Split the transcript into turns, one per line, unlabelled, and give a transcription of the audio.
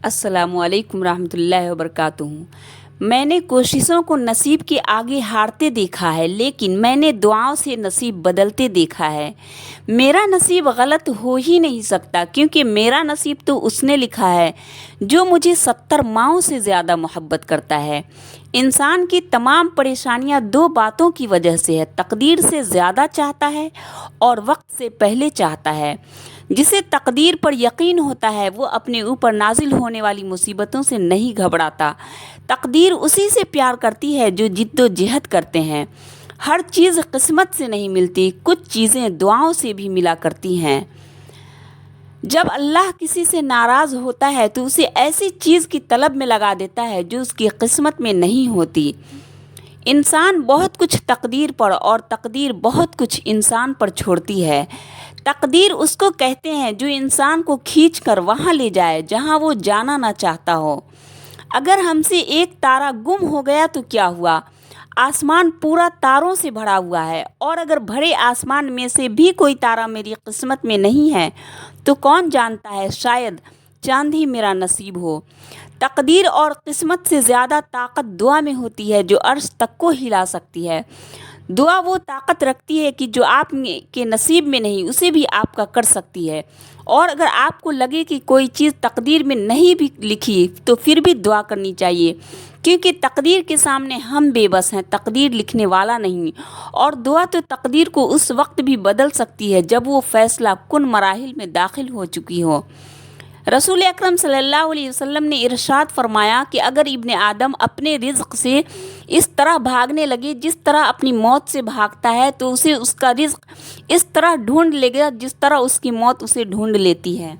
अस्सलामु अलैकुम रहमतुल्लाहि व बरकातुहू। मैंने कोशिशों को नसीब के आगे हारते देखा है, लेकिन मैंने दुआओं से नसीब बदलते देखा है। मेरा नसीब गलत हो ही नहीं सकता, क्योंकि मेरा नसीब तो उसने लिखा है जो मुझे 70 माओं से ज़्यादा मोहब्बत करता है। इंसान की तमाम परेशानियां दो बातों की वजह से है: तकदीर से ज़्यादा चाहता है और वक्त से पहले चाहता है। जिसे तकदीर पर यकीन होता है वो अपने ऊपर नाजिल होने वाली मुसीबतों से नहीं घबराता। तकदीर उसी से प्यार करती है जो जिद्दोजहद करते हैं। हर चीज़ किस्मत से नहीं मिलती, कुछ चीज़ें दुआओं से भी मिला करती हैं। जब अल्लाह किसी से नाराज़ होता है तो उसे ऐसी चीज़ की तलब में लगा देता है जो उसकी किस्मत में नहीं होती। इंसान बहुत कुछ तकदीर पर और तकदीर बहुत कुछ इंसान पर छोड़ती है। तकदीर उसको कहते हैं जो इंसान को खींच कर वहाँ ले जाए जहाँ वो जाना ना चाहता हो। अगर हमसे एक तारा गुम हो गया तो क्या हुआ? आसमान पूरा तारों से भरा हुआ है, और अगर भरे आसमान में से भी कोई तारा मेरी किस्मत में नहीं है तो कौन जानता है, शायद चांद ही मेरा नसीब हो। तकदीर और किस्मत से ज़्यादा ताकत दुआ में होती है जो अर्श तक को हिला सकती है। दुआ वो ताकत रखती है कि जो आप के नसीब में नहीं उसे भी आपका कर सकती है। और अगर आपको लगे कि कोई चीज़ तकदीर में नहीं भी लिखी तो फिर भी दुआ करनी चाहिए, क्योंकि तकदीर के सामने हम बेबस हैं, तकदीर लिखने वाला नहीं। और दुआ तो तकदीर को उस वक्त भी बदल सकती है जब वो फैसला कुन मराहिल में दाखिल हो चुकी हो। रसूल अकरम सल्लल्लाहु अलैहि वसल्लम ने इरशाद फरमाया कि अगर इब्ने आदम अपने रिज़्क़ से इस तरह भागने लगे जिस तरह अपनी मौत से भागता है, तो उसे उसका रिज़्क़ इस तरह ढूंढ लेगा जिस तरह उसकी मौत उसे ढूंढ लेती है।